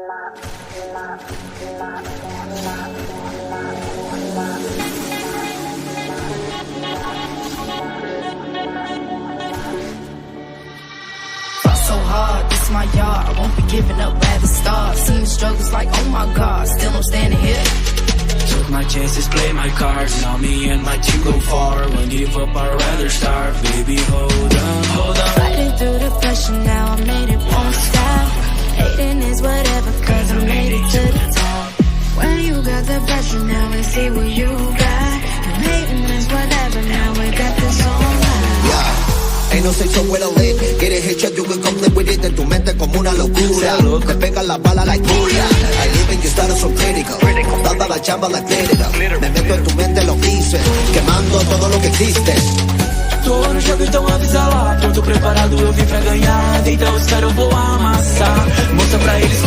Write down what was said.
Fought so hard, this is my yard. I won't be giving up, rather start. Seen the struggles like, oh my God, still I'm standing here. Took my chances, play my cards. Now me and my team go far. Won't give up, I'd rather starve. Baby, hold on, hold on. Fighting through the pressure, now I made it, won't stop. Hating is whatever, cause I made it to the top. When you got the pressure, now we see what you got. And hating is whatever, now we got this on live. Yeah, ain't no say so well lit. Get it hit you, you can come live with it. En tu mente como una locura. Te pegan la bala like Buddha. I live in your status so critical. Dada la chamba like glitter. Me meto en tu mente lo hice. Quemando todo lo que existe. Tô no jogo, então avisa lá. Pronto, preparado, eu vim pra ganhar. Então os caras eu vou amassar. Mostra pra eles